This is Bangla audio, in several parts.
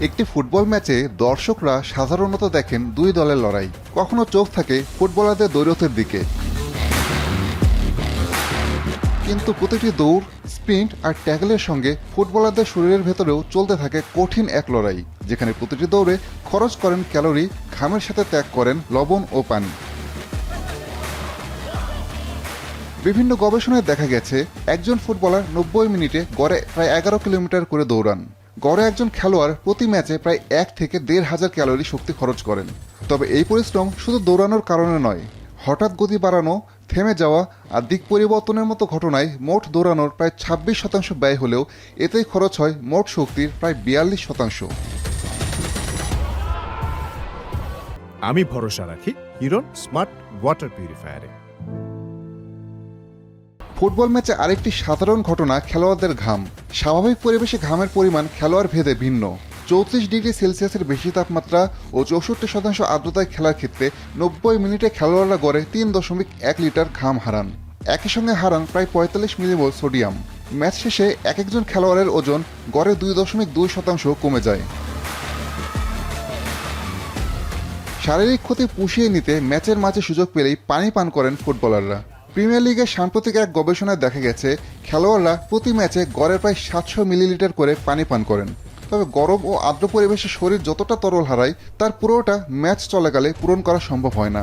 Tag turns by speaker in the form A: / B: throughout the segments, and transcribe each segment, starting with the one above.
A: একটি ফুটবল ম্যাচে দর্শকরা সাধারণত দেখেন দুই দলের লড়াই। কখনো চোখ থাকে ফুটবলারদের দৌড়ের দিকে, কিন্তু প্রতিটি দৌড়, স্প্রিন্ট আর ট্যাকলের সঙ্গে ফুটবলারদের শরীরের ভেতরেও চলতে থাকে কঠিন এক লড়াই, যেখানে প্রতিটি দৌড়ে খরচ করেন ক্যালোরি, ঘামের সাথে ত্যাগ করেন লবণ ও পানি। বিভিন্ন গবেষণায় দেখা গেছে একজন ফুটবলার 90 মিনিটে গড়ে প্রায় 11 কিলোমিটার করে দৌড়ান। গড়ে একজন খেলোয়াড় প্রতি ম্যাচে প্রায় 1 থেকে 1,500 ক্যালোরি শক্তি খরচ করেন। তবে এই পরিশ্রম শুধু দৌড়ানোর কারণে নয়, হঠাৎ গতি বাড়ানো, থেমে যাওয়া আর দিক পরিবর্তনের মতো ঘটনায় মোট দৌড়ানোর প্রায় 26% ব্যয় হলেও এতেই খরচ হয় মোট শক্তির প্রায় 42%।
B: আমি ভরসা রাখি হিরন স্মার্ট ওয়াটার পিউরিফায়ারে।
A: ফুটবল ম্যাচে আরেকটি সাধারণ ঘটনা খেলোয়াড়দের ঘাম। স্বাভাবিক পরিবেশে ঘামের পরিমাণ খেলোয়াড় ভেদে ভিন্ন। 34 ডিগ্রি সেলসিয়াসের বেশি তাপমাত্রা ও 64% আর্দ্রতায় খেলার ক্ষেত্রে 90 মিনিটে খেলোয়াড়রা গড়ে 3.1 লিটার ঘাম হারান। একই সঙ্গে হারান প্রায় 45 মিলিমোল সোডিয়াম। ম্যাচ শেষে এক একজন খেলোয়াড়ের ওজন গড়ে 2.2% কমে যায়। শারীরিক ক্ষতি পুষিয়ে নিতে ম্যাচের মাঝে সুযোগ পেলেই পানি পান করেন ফুটবলাররা। প্রিমিয়ার লিগের সাম্প্রতিক এক গবেষণায় দেখা গেছে খেলোয়াড়রা প্রতি ম্যাচে গড়ে প্রায় 700 মিলিলিটার করে পানি পান করেন। তবে গরম ও আর্দ্র পরিবেশে শরীর যতটা তরল হারায় তার পুরোটা ম্যাচ চলাকালে পূরণ করা সম্ভব হয় না।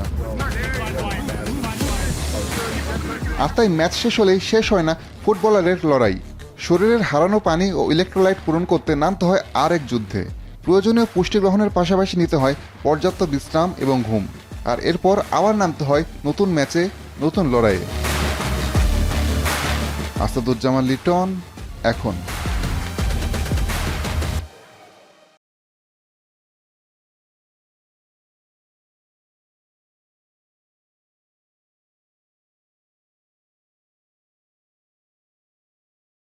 A: আর তাই ম্যাচ শেষ হলেই শেষ হয় না ফুটবলারের লড়াই। শরীরের হারানো পানি ও ইলেকট্রোলাইট পূরণ করতে নামতে হয় আর এক যুদ্ধে। প্রয়োজনীয় পুষ্টি গ্রহণের পাশাপাশি নিতে হয় পর্যাপ্ত বিশ্রাম এবং ঘুম, আর এরপর আবার নামতে হয় নতুন ম্যাচে, নতুন লড়াইয়ে। আসাদুজ্জামান লিটন, এখন।